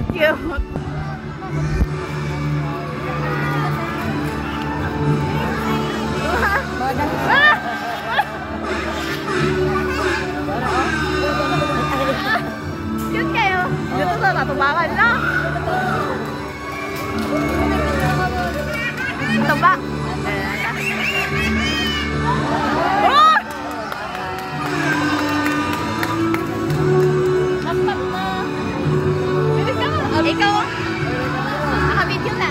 Cute. Cute kayo. Dito na natubakan na. Ito ba? Ikaw, naka-video na.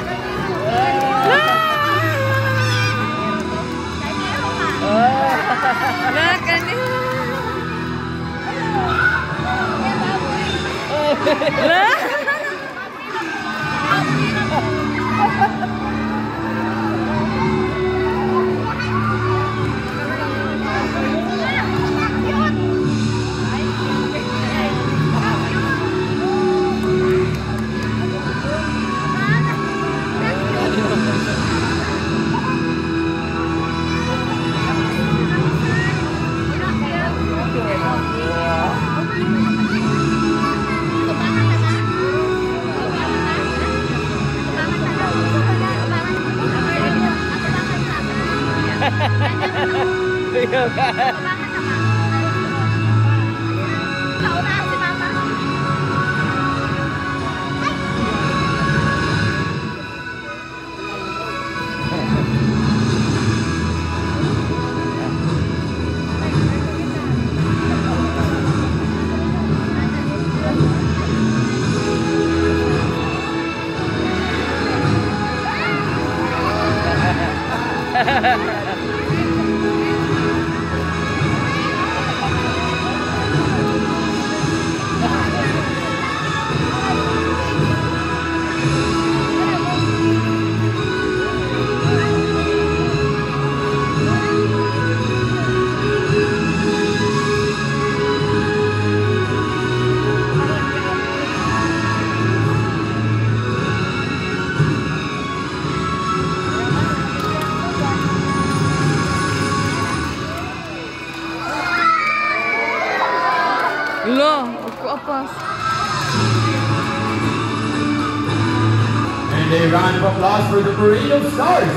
And a round of applause for the Parade of Stars.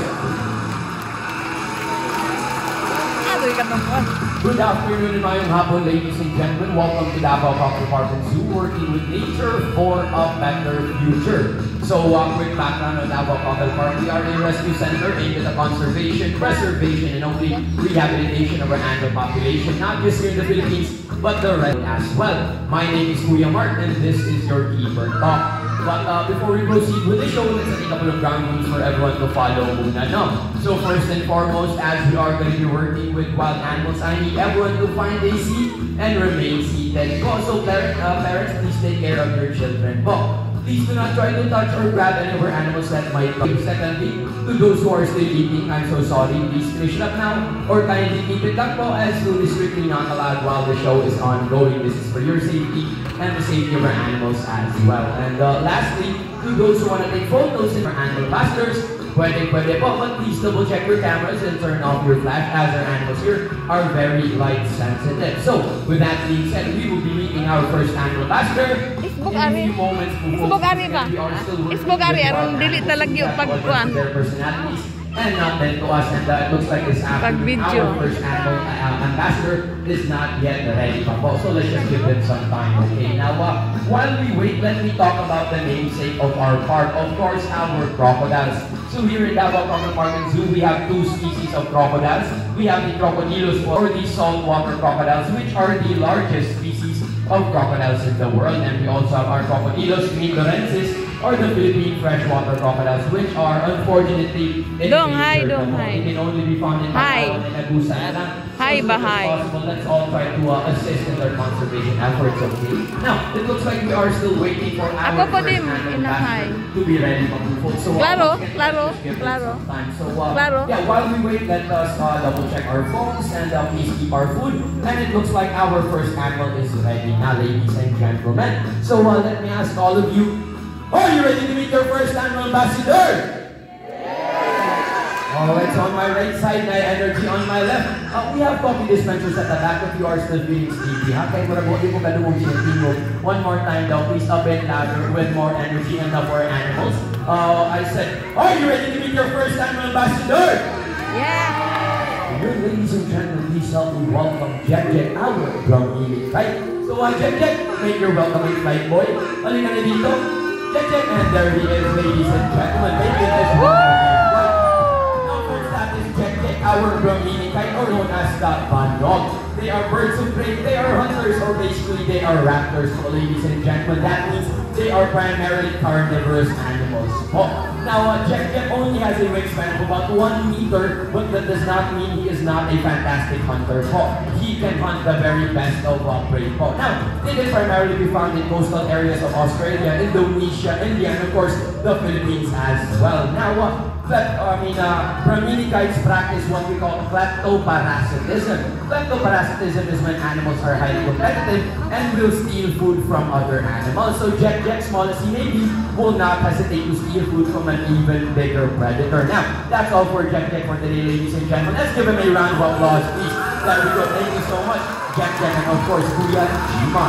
Good afternoon and mayong hapon, ladies and gentlemen. Welcome to Davao Cocktail Park and Zoo, working with nature for a better future. So, quick background on Davao Cocktail Park. We are a rescue center aimed at the conservation, preservation, and only rehabilitation of our animal population, not just here in the Philippines, but the rest as well. My name is Kuya Mark, and this is your Keeper Talk. But before we proceed with the show, let's take a couple of ground rules for everyone to follow muna, no? So first and foremost, as we are going to be working with wild animals, I need everyone to find a seat and remain seated. So parents, please take care of your children. Please do not try to touch or grab any of our animals that might be. Secondly, to those who are still eating, I'm so sorry. Please finish it up now or kindly keep it up as food is strictly not allowed while the show is ongoing. This is for your safety and the safety of our animals as well. And lastly, to those who want to take photos of our animal ambassadors, pwede po, but please double check your cameras and turn off your flash as our animals here are very light sensitive. So, with that being said, we will be meeting our first animal ambassador in a few moments. Isbog-ari ba? Isbog-ari, aron dili talagyo pagkuan. Their personalities and not then to us, and it looks like this afternoon our first animal ambassador is not yet ready pa po. So let's just give them some time, okay? Now, while we wait, let me talk about the namesake of our park. Of course, our crocodiles. So here in Davao Cocktail Park and Zoo, we have two species of crocodiles. We have the crocodilos, or the saltwater crocodiles, which are the largest species of crocodiles in the world. And we also have our crocodilos cnidorensis, or the Philippine freshwater crocodiles, which are unfortunately endangered. They can only be found in Macau and Agusan. Let's all try to assist in their conservation efforts, okay? Now, it looks like we are still waiting for our first animal ambassador to be ready to move. So, claro. So, yeah, while we wait, let us double check our phones and please keep our food. And it looks like our first animal is ready now, ladies and gentlemen. So, let me ask all of you, are you ready to meet your first animal ambassador? Yeah. Alright, so on my right side, na energy on my left. We have coffee dispensers at the back if you are still feeling sleepy. Ha? Kaya mura mo, hindi mo galumong sinatino. One more time daw, please up and louder with more energy and love for animals. I said, are you ready to meet your first animal ambassador? Yeah! Good, ladies and gentlemen, please help me welcome Jack Jack, our Brahminic, right? So, Jack Jack, make your welcoming flight boy. Halika na dito. Jack Jack, and there he is, ladies and gentlemen. Make it as welcome. Now, first, that is Jack Jack, our Brahminic, or known as the Bandog. They are birds of prey, they are hunters, or basically they are raptors. So, ladies and gentlemen, that means they are primarily carnivorous animals. Now, Jack Jack only has a wingspan of about 1 meter, but that does not mean he is not a fantastic hunter. He can hunt the very best of prey. Now, they can primarily be found in coastal areas of Australia, Indonesia, India, and of course, the Philippines as well. Now, Brahminikites practice what we call kleptoparasitism. Kleptoparasitism is when animals are highly competitive and will steal food from other animals. So Jack Jack, small as he may be, will not hesitate to steal food from an even bigger predator. Now, that's all for Jack Jack for today, ladies and gentlemen. Let's give him a round of applause, please. There we go. Thank you so much, Jack Jack, and of course, Kuya G-Mon.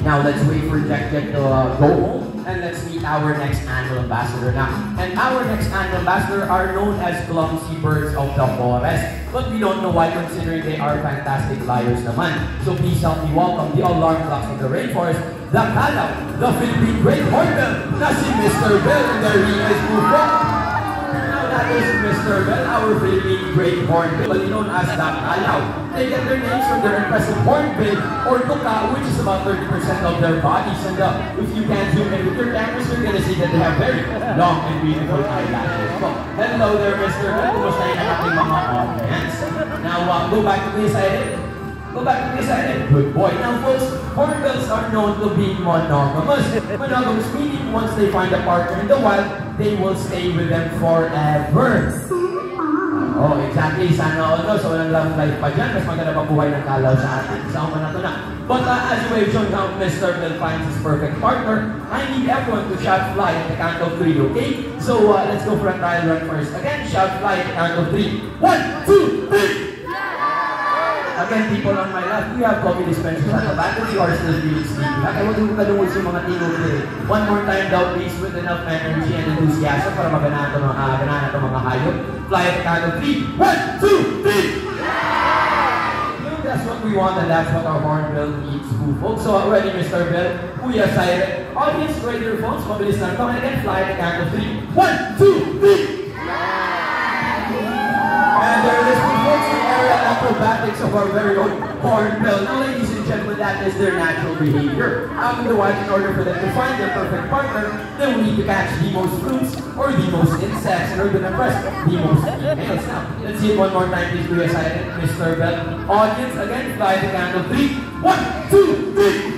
Now, let's wait for Jack Jack to go home. And let's meet our next animal ambassador now. And our next animal ambassador are known as clumsy birds of the forest. But we don't know why, considering they are fantastic flyers naman. So please help me welcome the alarm clocks of the rainforest, the Kalaw, the Philippine Great Hornbill, na si Mr. Bell, and there he is, Now that is Mr. Bell, our Philippine Great Hornbill, known as the Kalaw. They get their names from their impressive hornbill, or tuka, which is about 30% of their bodies. And if you can zoom in with your cameras, you're gonna see that they have very long and beautiful eyelashes. Hello there, Mr. Bell. Kumusta yung ating mga audience? Now, go back to the side. Go back to the side. Good boy. Now, folks, hornbills are known to be monogamous. Monogamous meaning once they find a partner in the wild, they will stay with them forever. Oh, exactly. Sana all no. So, walang love life pa dyan. Mas maganda pa buhay ng Kalaw sa atin. Sa na to na. But as you have shown how Mr. Bell finds his perfect partner, I need everyone to shout fly at the count of 3, okay? So, let's go for a trial run first. Again, shout fly at the count of 3. 1, 2, 3! Again, people on my left, we have coffee dispensers at the back of the still feeling sleepy. Kaya huwag yung kalungod sa mga tingog nila. One more time daw, please, with enough energy and enthusiasm para maganahan ito mga hayop. Fly at the count of 3. 1, 2, 3! That's what we want, and that's what our hornbill needs to, folks. So, already, Mr. Bell, Kuya Siren, audience, raise your phones, mabilis lang. Come and again, fly at the count of 3. 1, 2, 3! And there it is, folks, the aerial acrobatics of our very own hornbill. Now, ladies and gentlemen, that is their natural behavior. Out in the wild, in order for them to find their perfect partner, they will need to catch the most fruits or the most insects in order to impress the most females. Now, let's see it one more time, please, Kuya Silent, Mr. Bell. Audience, again, fly the count of 3. 1, 2, 3!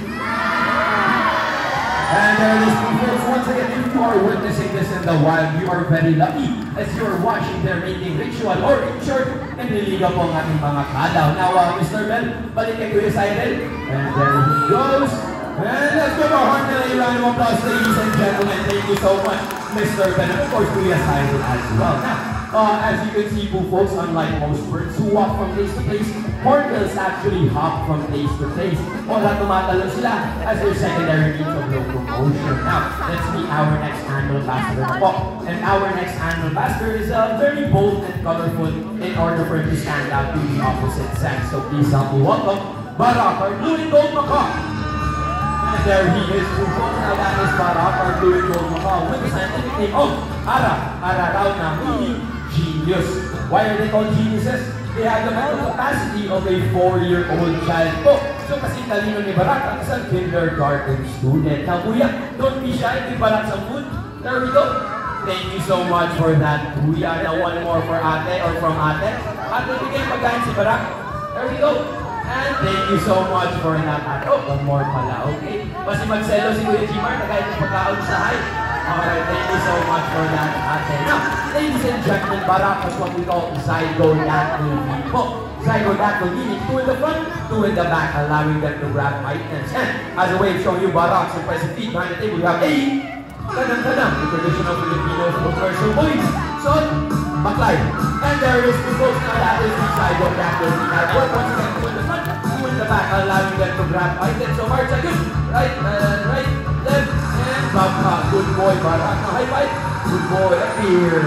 And there it is, folks. Once again, if you are witnessing this in the wild, you are very lucky as you are watching their mating ritual, or in short, nililigaw po ang ating mga Kalaw. Now, Mr. Bell, balik kay Kuya Silent. And there he goes. And let's give our hornbill a round of applause, ladies and gentlemen. Thank you so much, Mr. Bell, and of course, Kuya Silent as well. Now, as you can see, folks, unlike most birds who walk from place to place, hornbills actually hop from place to place. Wala tumatalo sila as their secondary means of locomotion. Now, let's meet our next animal ambassador po. And our next animal ambassador is very bold and colorful in order for him to stand out to the opposite sex. So please help me welcome Barak, our blue and gold macaw. And there he is, folks. Now that is Barak, our blue and gold macaw, with the scientific name of Araraw na meaning genius. Why are they called geniuses? They have the mental capacity of a 4-year-old child po. So kasi talino ni Barak ang isang kindergarten student. Now Kuya, don't be shy, give Barak some food. There we go. Thank you so much for that, Kuya. Now one more for ate or from ate. Ate, bigay pagkain si Barak. There we go. And thank you so much for that, ate. Oh, one more pala, okay? Kasi magselo si Kuya Jimar na kahit yung pagkaon sa high. Alright, thank you so much for that, ate. Now, ladies and gentlemen, Barak is what we call zygodactyl people. Zygodactyl meaning 2 in the front, 2 in the back, allowing them to grab items. And as a way of showing you Barak's impressive feet behind the table, we have a kadang-kadang, the traditional Filipino footwear. So boys, so Baklar. And there is the folks now that is inside of that will now work once again to the front, to in the back, allowing them to grab items. So March good. Right, left, and back. Good boy, Barak. Now high five. Good boy, up here.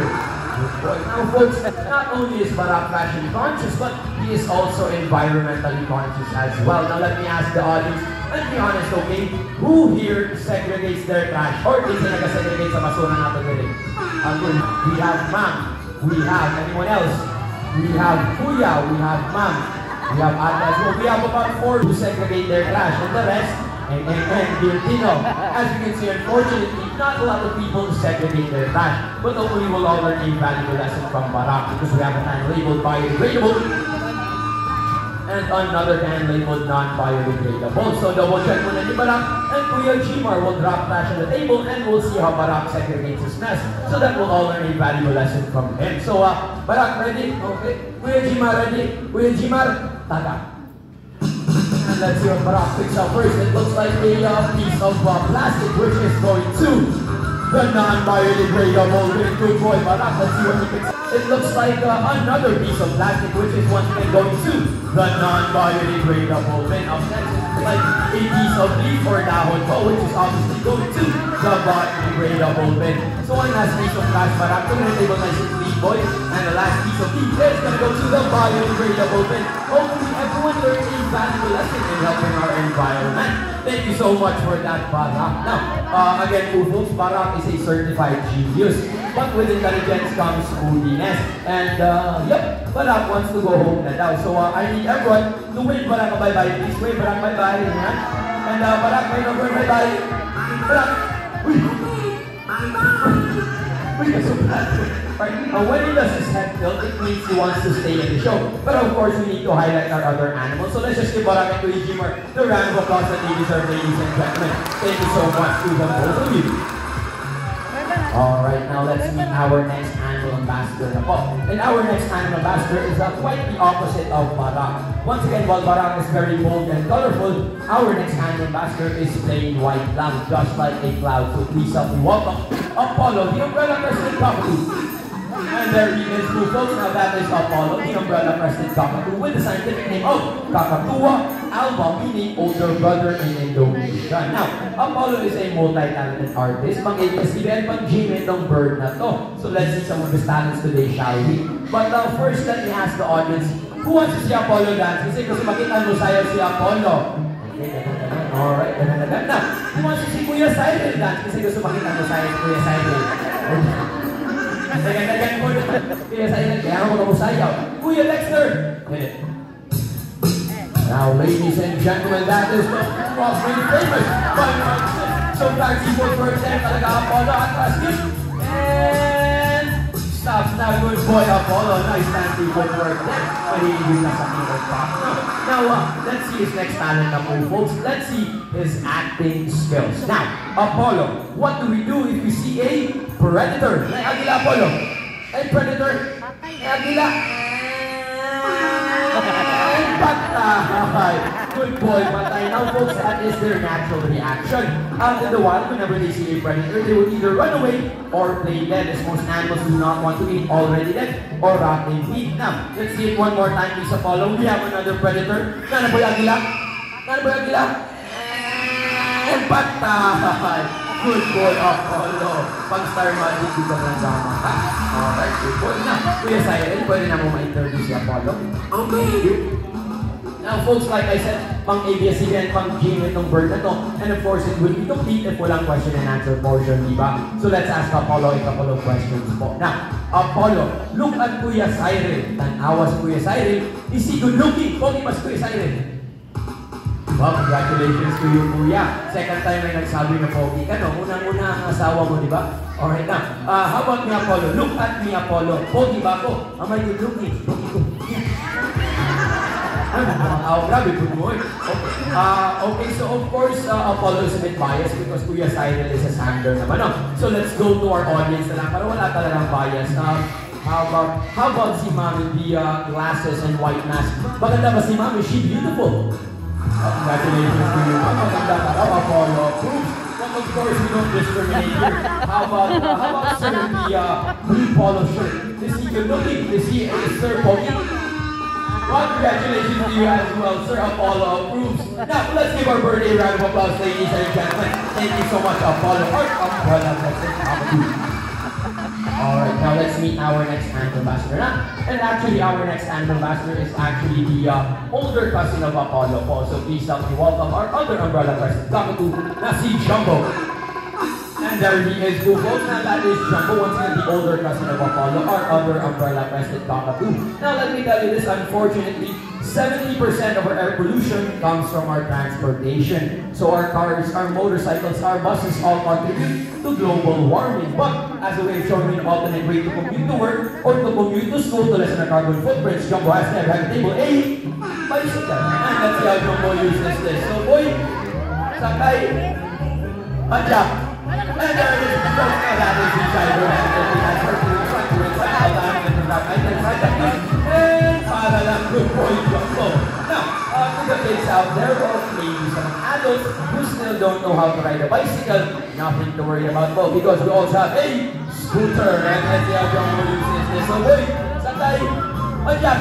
Good boy. Now folks, not only is Barak fashion conscious, but he is also environmentally conscious as well. Now let me ask the audience, let's be honest, okay? Who here segregates their trash? Or is it nag-segregate sa basura natin rin? We have ma'am. We have anyone else? We have kuya. We have ma'am. We have ate as well. We have about 4 who segregate their trash. And the rest, and Filipino. As you can see, unfortunately, not a lot of people segregate their trash. But hopefully we'll all learn a valuable lesson from Barak because we have a can labeled biodegradable and another can labeled non-biodegradable. So double check muna ni Barak and Kuya Jimar will drop trash on the table and we'll see how Barak segregates his mess so that we'll all learn a valuable lesson from him. So Barak, ready? Okay. Kuya Jimar, ready? Kuya Jimar, taga. And let's see what Barak picks up first. It looks like a piece of plastic which is going to the non-biodegradable bin. Good boy, Barak. Let's see what he picks up. It looks like another piece of plastic which is once again going to the non-biodegradable bin. Up next, it's like a piece of leaf or dahon which is obviously going to the biodegradable bin. So one last piece of trash, Barak. We're going to table nice and clean, boy. And the last piece of leaf is going to go to the biodegradable bin. Hopefully everyone learned a valuable lesson in helping our environment. Thank you so much for that, Barak. Now, again, folks, Barak is a certified genius. But with intelligence comes moodiness. And, yep, Barak wants to go home na daw. So, I need everyone to wave Barak a bye-bye. Please wave Barak bye-bye. And, Barak, may number bye-bye. Barak! Uy! Uy, that's so bad. When he does his head tilt, it means he wants to stay in the show. But of course, we need to highlight our other animals. So let's just give Barak and Kuya Jimar the round of applause that they deserve, ladies and gentlemen. Thank you so much to the both of you. Alright, now let's meet our next animal ambassador. And our next animal ambassador is quite the opposite of Barak. Once again, while Barak is very bold and colorful, our next animal ambassador is plain white lamb, just like a cloud. So please help me welcome Apollo, the umbrella-crested cockatoo. And there he is, folks. Now that is Apollo, the umbrella-crested cockatoo, with the scientific name of Kakatua alba, meaning older brother in Indonesia. Now, Apollo is a multi-talented artist. Pang-ABS-CBN, pang-Gmail ng bird na to. So let's see some of his talents today, shall we? But first, let me ask the audience, who wants to see Apollo dance? Kasi makita mo sayo si Apollo. Okay, alright, ganun. Now, who wants to see Kuya Cyril dance? Kasi makita mo sayo si Kuya Cyril. Dagan mo na. Kuya Cyril, kaya ako magkamusayaw. Kuya Dexter! Now, ladies and gentlemen, that is the cross made famous by so back keyboard for them, talaga Apollo at basket. And stop na, good boy Apollo. Nice stand keyboard for them. Mahihigil na sa keyboard pa. Now, let's see his next talent na po, folks. Let's see his acting skills. Now, Apollo, what do we do if we see a predator? May agila, Apollo. A predator. May agila. Patay! Good boy, patay. Now folks, that is their natural reaction. Out in the wild, whenever they see a predator, they will either run away or play dead, as most animals do not want to eat already dead or rotting meat. Now, let's see it one more time, please, Apollo. We have another predator. Nanaboy Agila? Nanaboy Agila? And patay! Good boy, Apollo. Pang-star magic dito ng drama. Alright, good boy. Now, Kuya Cyril, pwede na mo ma-introduce si Apollo? Okay. Now, folks, like I said, pang-ABS-CBN, pang-Gmail ng bird na to. And of course, it will be complete if walang question and answer portion, di ba? So let's ask Apollo a couple of questions po. Now, Apollo, look at Kuya Cyril. Tanawa si Kuya Cyril. Is he good looking? Pogi mas Kuya Cyril. Well, congratulations to you, Kuya. Second time ay nagsabi na pogi ka, no? Unang-una ang asawa mo, di ba? Alright na. How about me, Apollo? Look at me, Apollo. Pogi ba ako? Am I good looking? Pogi ko. Grabe, good boy. Okay, so of course, Apollo is a bit biased because Kuya Cyril is a sander naman. No? So let's go to our audience na lang para wala talagang bias. How about si Mami, the glasses and white mask? Maganda ba si Mami? She beautiful. Congratulations to you. Maganda ka raw, Apollo. But of course, we don't discriminate here. How about sir, the blue polo shirt? Is he good looking to see Sir Pogi. Congratulations to you as well, Sir Apollo approves. Now, let's give our birthday round of applause, ladies and gentlemen. Thank you so much, Apollo. Alright, now let's meet our next animal ambassador na. And actually, our next animal ambassador is actually the older cousin of Apollo po. So please help me welcome our other umbrella president, Kakatu, na si Jumbo. And there he is, who folks. Now that is Jumbo, once again the older cousin of Apollo, our other umbrella president, Kakatu. Now let me tell you this, unfortunately, 70% of our air pollution comes from our transportation. So our cars, our motorcycles, our buses all contribute to global warming. But as a way of showing an alternate way to commute to work or to commute to school to lessen our carbon footprints, Jumbo has never had a table A, bicycle. And that's how Jumbo uses this. So boy, sakay, padyak. And there it is, folks, now that is the driver and that's perfectly front to it, and para lang, good boy, Jumbo. Now, to the kids out there, or maybe some adults who still don't know how to ride a bicycle, nothing to worry about, well, because we also have a scooter, and that's how Jumbo uses this. So, boy, sakay, padyak.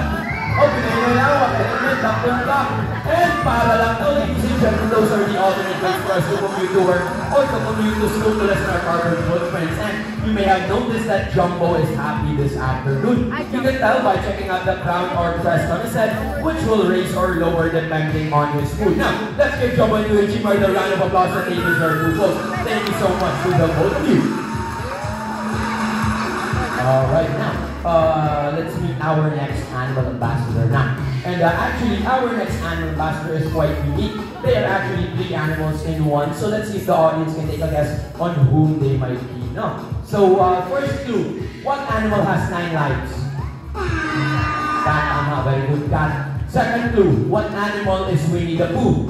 Okay, now, and para lang, ladies and gentlemen, those are the alternate ways for us to commute to work or to commute to school to lessen our carbon footprints. And you may have noticed that Jumbo is happy this afternoon. You can tell by checking out the crown or crest on his head, which will raise or lower depending on his mood. Now, let's give Jumbo and Luigi a round of applause that they deserve. Thank you so much to the both of you. Alright, now, let's meet our next animal ambassador now. And actually, our next animal ambassador is quite unique. They are actually 3 animals in one. So let's see if the audience can take a guess on whom they might be. No. So, first clue, what animal has 9 lives? Cat, very good, cat. Second clue, what animal is Winnie the Pooh?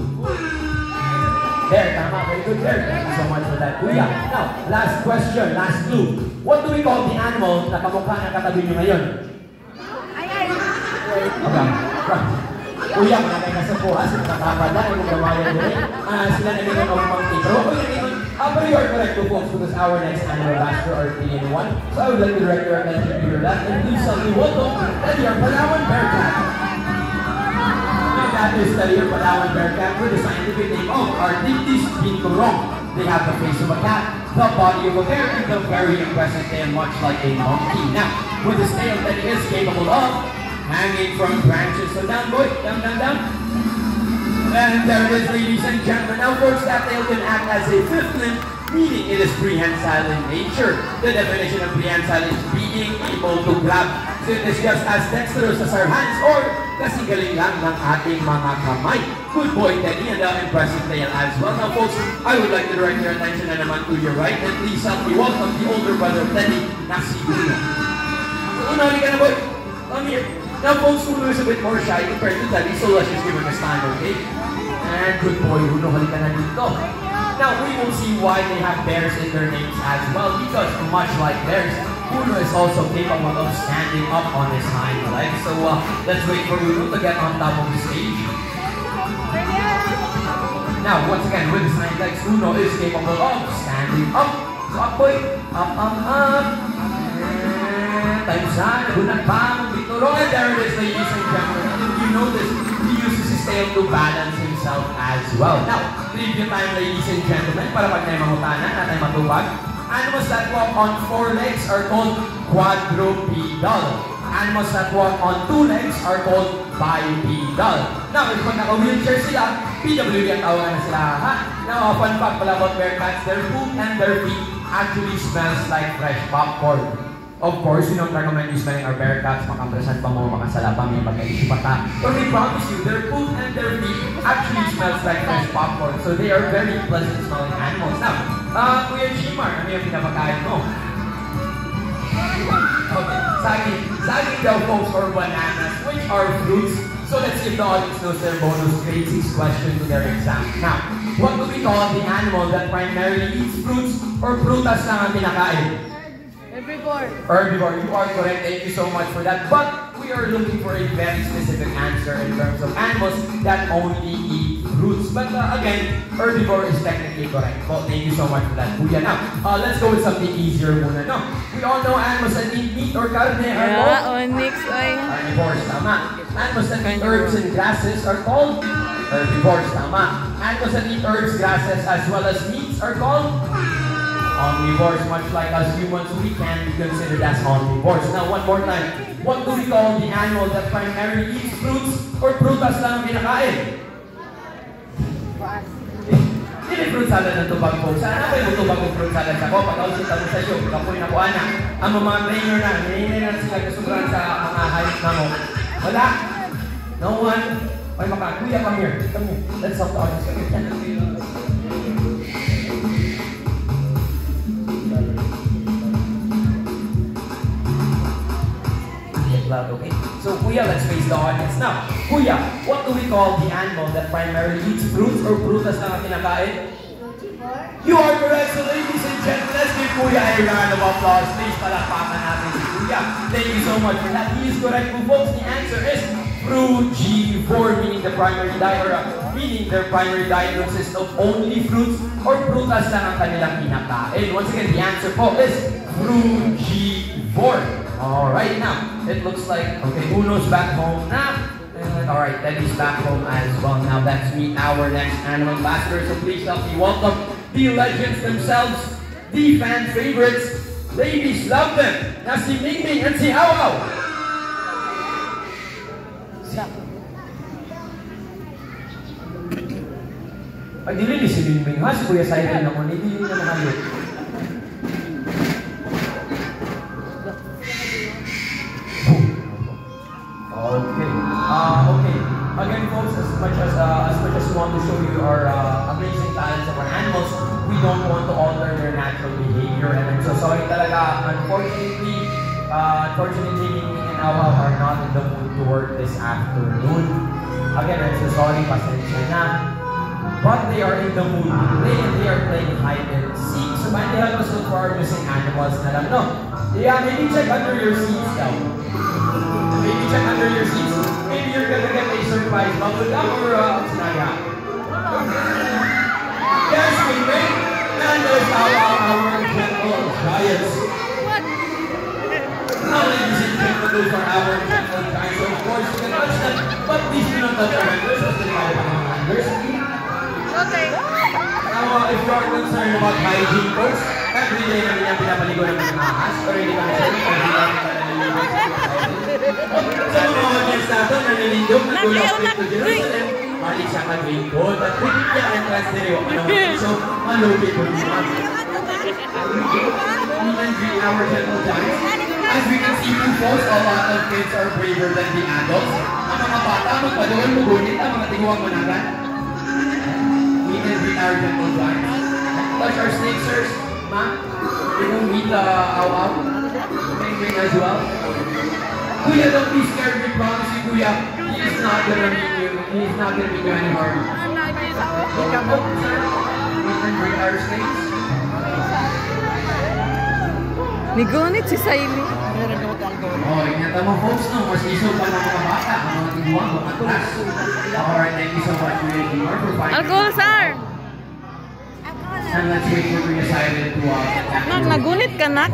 There, tama, very good there. Thank you so much for that, Kuya. Now, last question, last clue. What do we call the animal na kamukha ng katabi nyo ngayon? Okay. Kuya, manakay na sa puhas, nakakada, yung gamayan nyo rin. Sila na rin ang mga pero but you are correct, folks, because our next animal ambassador are 3 in 1. So I would like to direct your attention to your left and please help me welcome that your Palawan Bearcat. That is the your Palawan Bearcat with the scientific name of Arctictis vinculum. They have the face of a cat, the body of a bear, and the very impressive tail, much like a monkey. Now, with this tail that it is capable of hanging from branches. So down, boy, down, down, down. And there it is, ladies and gentlemen. Now, folks, that tail can act as a 5th limb, meaning it is prehensile in nature. The definition of prehensile is being able to grab. So it is just as dexterous as our hands or kasi galing lang ng ating mga kamay. Good boy, Teddy, and the impressive tail as well. Now, folks, I would like to direct your attention na naman to your right, and please help me welcome the older brother of Teddy, na si Uno. So, Uno, halika na, boy. Come here. Now, folks, Uno is a bit more shy compared to Teddy, so let's just give him a stand, okay? And good boy, Uno, halika na dito. Now, we will see why they have bears in their names as well, because much like bears, Uno is also capable of standing up on his hind legs. So let's wait for Uno to get on top of the stage. Now, once again, with his hind legs, Uno is capable of standing up. So up, boy. Up, up, up. And tayo bunat pa, bituro. And there it is, ladies and gentlemen. And if you notice, he uses his tail to balance himself as well. Now, trivia time, ladies and gentlemen, para pag tayo mamutanan, na tayo matubag. Animals that walk on 4 legs are called quadrupedal. Animals that walk on 2 legs are called bipedal. Now, if pag naka-wheelchair sila, PWD ang tawagan na sila, ha? Now, fun fact pala about bearcats, their poop and their feet actually smells like fresh popcorn. Of course, we don't recommend you smelling our bearcats, makamprasan pa mo, makasala pa may pagka-issue pa ta. But we promise you, their poop and their feet actually smells like fresh popcorn. So they are very pleasant smelling animals. Now, Kuya Jimar, ano yung pinapakain mo? Okay, saging daw, folks, or bananas, which are fruits. So let's give the audience knows their bonus grades question to their exam. Now, what do we call the animal that primarily eats fruits or prutas lang ang pinakain? Herbivore. Herbivore, you are correct. Thank you so much for that. But we we are looking for a very specific answer in terms of animals that only eat fruits. But again, herbivore is technically correct. Well, thank you so much for that, Kuya. Now, let's go with something easier muna, no? We all know animals that eat meat or carne are called onyx, oy. carnivores, tama. Animals that eat herbs and grasses are called herbivores, tama. Animals that eat herbs, grasses, as well as meats are called omnivores. Much like us humans, we can be considered as omnivores. Now, one more time. What do we call the animal that primarily eats fruits or prutas lang ang kinakain? Hindi fruit salad ng tubag po. Sana kayo tubag ng fruit salad ako. Pag-ausit ako sa iyo, kapoy na kuha na. Ang mga trainer na sila kasuburan sa mga hayop na mo. Wala. No one. Ay, Kuya, come here. Come here. Let's talk to audience. Okay. So, Kuya, let's face the audience now. Kuya, what do we call the animal that primarily eats fruits or prutas na kinakain? You are correct. So, ladies and gentlemen, let's give Kuya a round of applause. Please palakpakan natin si Kuya. Thank you so much for that. He is correct, folks. The answer is frugivore, meaning their primary diet consists of only fruits or prutas lang ang kanilang kinakain. Once again, the answer po is frugivore. Alright, now, it looks like, okay, Uno's back home now. And alright, Teddy's back home as well. Now, let's meet our next animal ambassador. So please help me welcome the legends themselves, the fan favorites. Ladies love them. Now, si Ming Ming and si Hao Hao. Ay, dili si Ming Ming ha? Si Kuya Saiden ako. Hindi na nakalit. Okay. Again, folks, as much as we want to show you our amazing talents of our animals, we don't want to alter their natural behavior. And I'm so sorry talaga. Unfortunately, Ming Ming and Hao Hao are not in the mood to work this afternoon. Again, I'm so sorry, pasensya na. But they are in the mood to play, and they are playing hide and seek. So might they help us look for our missing animals na lang, no? Yeah, maybe check under your seats now. Maybe check under your seats. Maybe you're gonna get a surprise bubble gum or snaya. Yes, Ming Ming. And there's our gentle giants. What? Now, ladies and gentlemen, those are our gentle giants. So, of course, you can touch them, but please do not touch our handlers. That's the kind of handlers. Okay. Now, if you are concerned about hygiene, folks, every day namin yung pinapaligo ng mga ahas, pero hindi kami sabi, hindi kami sa mga audience natin, nanilindog, nag-ulapit to Jerusalem, mali siya mag-lingkod, at hindi niya entrance niliwa pa naman. So, malupit po niya. Even greet our gentle giants. As we can see, folks, a lot of kids are braver than the adults. Ang mga bata, magpadoon, mugunit, ang mga tiguang managan. We can greet our gentle giants. Touch our snake, sirs. Ma, you will meet Hao Hao. Ming Ming as well. Kuya, don't be scared. We promise you, Kuya. He is not gonna meet you. He is not gonna meet you any harm. We can greet our snakes. Nigunit si Saili. Oh, ingatan mo, folks, no? Mas iso pa ng mga bata, ang mga tiguan, mga class. Alright, thank you so much, Kuya Jimar, for finding Alcohol, sir! And let's wait for Kuya Saiden to Nak, nagunit ka, nak?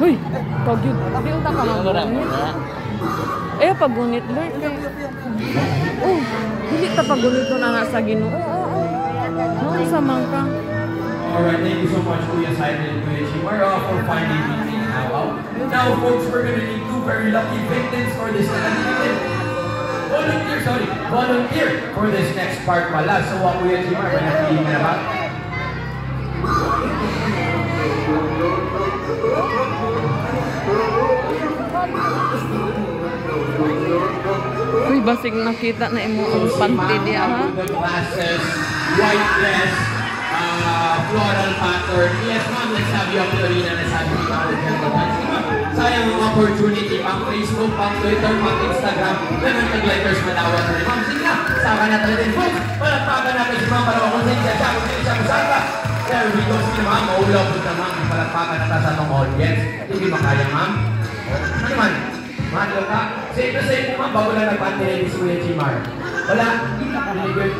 Uy, pagyud. Diyon ta ka magunit. Eh, pagunit, Lord. Oh, hindi ta pagunit na nga sa Ginoo. No, sa mangka. Alright, thank you so much, Kuya Saiden and Kuya Jimar, for finding Ming Ming and Hao Hao. Now, folks, we're gonna need two very lucky victims for this volunteer for this next part pala. So, Kuya Jimar, may napili ka na ba? Uy, basig nakita na imo ang panty diya, ha? The glasses, white dress, floral pattern. Yes, ma'am, let's have you up to arena. Let's have you up to sayang ang opportunity, pang Facebook, pang Twitter, pang Instagram, naman tag-lighters malawat na rin. Ma'am, sige na, saka na tayo din, folks. Palagpagan natin si ma'am para makusin siya siya, kung siya masaka. There we go, sige ma'am, maulaw po na ma'am, palagpagan natin sa atong audience. Hindi makaya ma'am. Ano man? Mahalo ka? Same to same po ma'am, bago lang nagpantilay si Kuya Jimar. Wala? Really good.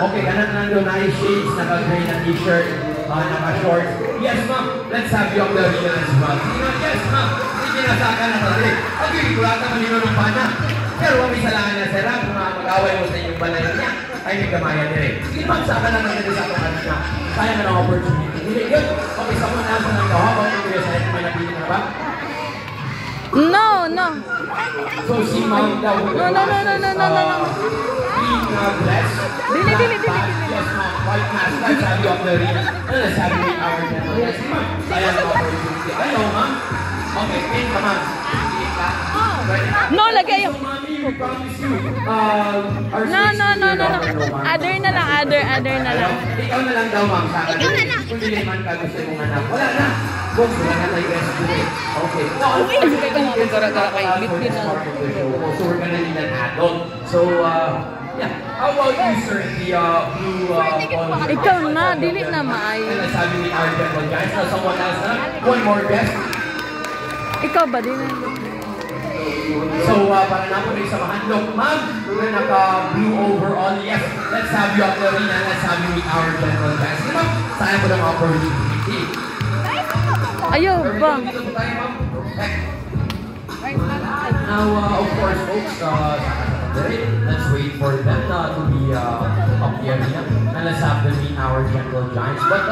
Okay, kanan nandun, nice shades, naka-gray na t-shirt, naka-shorts. Yes ma'am, let's have you up the arena as well. Yes ma'am, hindi nasaka na pag-gray. Okay, wala ka malino ng pana. Pero huwag isalangan na sila, kung mag-away mo sa inyong balay niya, ay may gamayan din eh. Sige ma'am, saka lang natin sa ating anak na. Kaya na ng opportunity. Hindi, good. Okay, sa mga nasa ng gawa, kung hindi sa inyo may napili na ba? No. So si ma'am daw, No. being blessed. Dili. Yes ma'am, white mask, let's have you up the arena. Let's have you meet our general. Yes ma'am, kaya na opportunity. Ayaw ma'am. Okay, pin ka ma'am. No, lagay yung... We promise you, our No. Other na lang. Ikaw na lang daw, ma'am, sa akin. Kung hindi man ka gusto mong anak, wala na. Boss, wala na tayo best to it. Okay. No, so we're gonna need an add-on. So, yeah. How about you, sir? The blue Ikaw na, dili na maayo. And let's have you meet our general guys. Now, someone else na. One more guest. Ikaw ba din? So, para na po na isamahan. Look, ma'am, we're naka-blue overall. Yes, let's have you up the arena. Let's have you meet our general guys. Ma'am, saan po ng opportunity? Ayaw ba? Now, of course, folks, let's wait for them to be up the arena. And let's have them meet our general giants. But,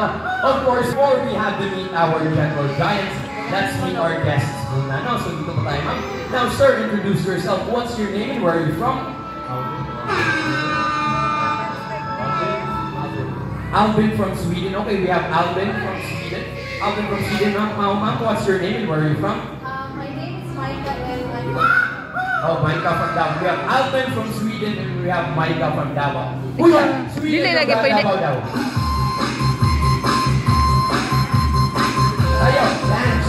of course, before we have them meet our general giants, let's meet our guests. Now, so dito po tayo, ma'am. Now, sir, introduce yourself. What's your name and where are you from? Albin from Sweden. Okay, we have Albin from Sweden. Albin from Sweden, ma'am. What's your name and where are you from? My name is Micah and I'm Oh, Micah from Davao. We have Albin from Sweden and we have Micah from Davao. Uy, Sweden lagi from pwede. Davao daw. Ayaw, dance.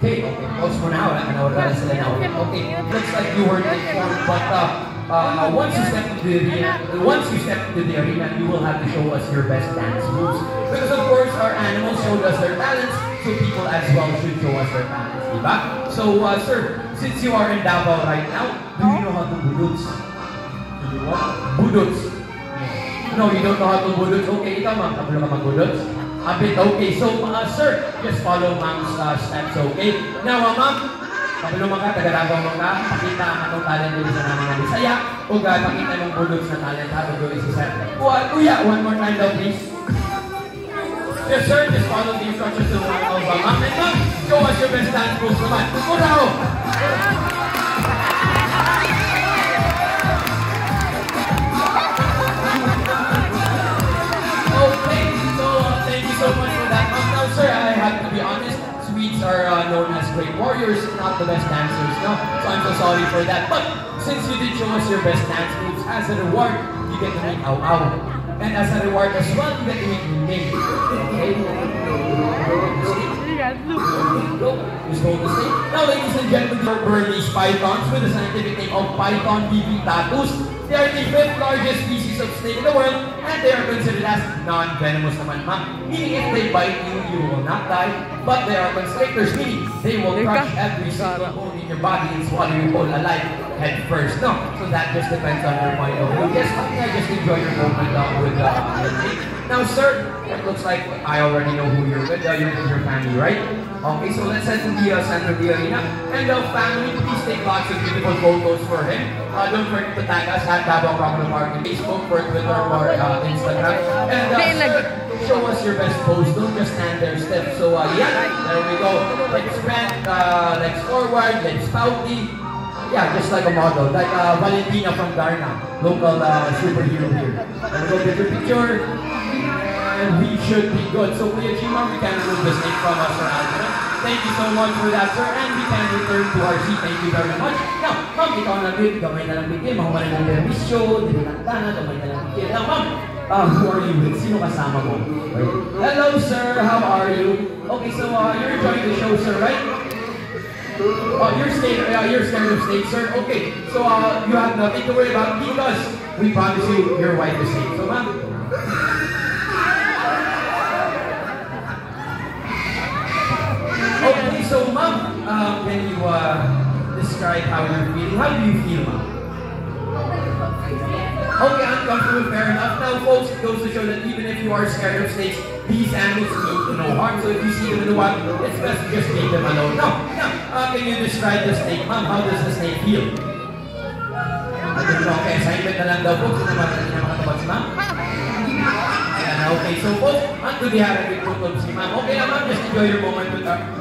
Okay, pause mo na. Wala sila na. Okay, looks like you weren't informed, but once you step into the arena, you will have to show us your best dance moves. Because of course, our animals showed us their talents, so people as well should show us their talents, diba? So, sir, since you are in Davao right now, do you know how to budots? Budots. No, you don't know how to budots. Okay, ikaw ma'am, kabalo ka mag-budots? A bit, okay. So, sir, just follow ma'am's steps, okay? Now, ma'am, kapulungan ka, taga-Davao mo ka, pakita ang atong talent dito sa namin na Bisaya, o pakita mong budots na talent ha, doon si sir. Kuya, one more time daw, please. Yes, sir, just follow the instructions of ma'am. And ma'am, show us your best dance moves naman. Muraho! So much for that. Now, sir, I have to be honest. Swedes are known as great warriors, not the best dancers, no? So I'm so sorry for that. But since you did show us your best dance moves, as a reward, you get to meet Au Au. And as a reward as well, you get to meet Ming. Okay? Just hold the state. Now, ladies and gentlemen, these are Burmese pythons with the scientific name of Python vivipatus. They are the 5th largest species of snake in the world, and they are considered as non-venomous naman, ma'am. Meaning if they bite you, you will not die, but they are constrictors, meaning they will crush every single bone in your body and swallow you whole alive head first. No, so that just depends on your point of view. Yes, just enjoy your moment with me. Now, sir, it looks like I already know who you're with. You're with your family, right? Okay, so let's head to the center of the arena. And family, please take lots of beautiful photos for him. Don't forget to tag us at Davao Crocodile Park on Facebook, for Twitter, or Instagram. And sir, show us your best pose. Don't just stand there stiff. So yeah, there we go. Legs bent, legs forward, legs pouty. Yeah, just like a model, like Valentina from Darna, local superhero here. And we'll get your picture. And we should be good. So, Kuya Jimar, we can remove the snake from us, Sir Alvin. Thank you so much for that, sir. And we can return to our seat. Thank you very much. Now, ma'am, ikaw na good. Gamay na lang bigay. Mahuman na lang permisyo. Dinilanta na. Gamay na lang bigay. Now, ma'am, who are you with? Sino kasama mo? Right. Hello, sir. How are you? Okay, so you're enjoying the show, sir, right? You're scared of snakes, sir? Okay, so you have nothing to worry about because we promise you your wife is safe. So, ma'am, okay. So, ma'am, can you describe how you're feeling? How do you feel, ma'am? Okay, uncomfortable, fair enough. Now, folks, it goes to show that even if you are scared of snakes, these animals mean to no harm. So if you see them in the wild, it's best to just leave them alone. Now, can you describe the snake, ma'am? How does the snake feel? Okay, assignment na lang daw, folks. Hindi na makatapos si ma'am. Ayan, okay. So, folks, unto the harapin po si ma'am. Okay na, ma'am. Just enjoy your moment with her.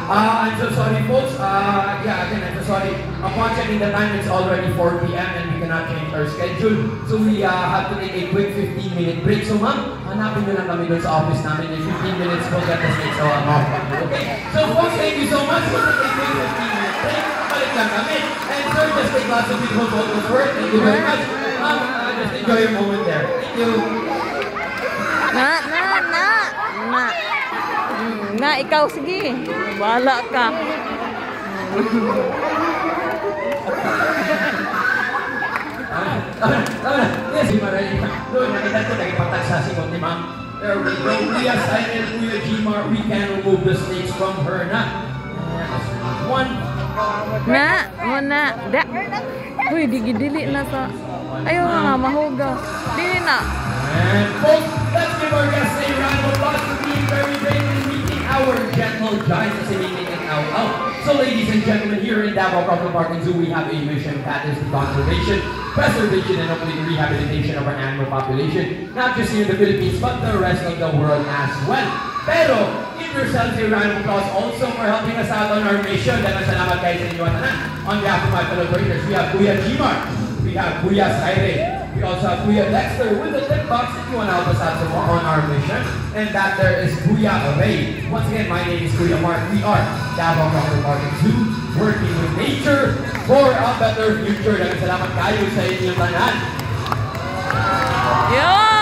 I'm so sorry, folks. Again, I'm so sorry. Upon checking the time, it's already 4 p.m. and we cannot change our schedule. So we have to take a quick 15-minute break. So, ma'am, hanapin nyo lang kami doon sa office namin. In 15 minutes, we'll get the snakes off. Okay? So, folks, thank you so much. We'll take a quick 15-minute break. Balik lang kami. And, sir, just take lots of beautiful photos for it. Thank you very much. Just enjoy your moment there. Thank you. Na, ikaw, sige. Bahala ka. Yes, Maray. Doon, nakita ko, nagpatagsa si Konti, ma'am. There we go. Kuya Simon, Kuya Gmar, we can remove the snakes from her na. One. Na, muna. Da. Uy, dili na sa... Ayaw nga, mahugaw. Dili na. And folks, let's give our guests a round of applause for being very brave and meeting our gentle giants as they make it out. So ladies and gentlemen, here in Davao Crocodile Park and Zoo, we have a mission that is the conservation, preservation, and hopefully the rehabilitation of our animal population, not just here in the Philippines, but the rest of the world as well. Pero, give yourselves a round of applause also for helping us out on our mission. Dahil salamat kayo sa inyo at on behalf of my fellow breakers, we have Kuya Gmar, we have Kuya Saire, we also have Kuya Dexter with the tip box if you want to help us out on our mission. And that there is Kuya Ray. Once again, my name is Kuya Mark. We are Davao Crocodile Park and Zoo, working with nature for a better future. Dagang salamat kayo sa inyong tanan. Yeah!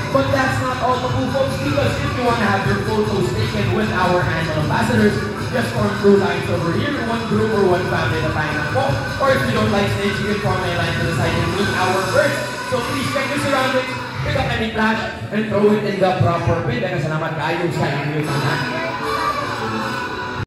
But that's not all the cool folks, because if you want to have your photos taken with our animal ambassadors, just form crew lines over here, one group or one family at a time. Or if you don't like snakes, you can form a line to the side and meet our birds. So please check your surroundings, pick up any flash, and throw it in the proper bin. Dagang salamat kayo sa inyong tanan.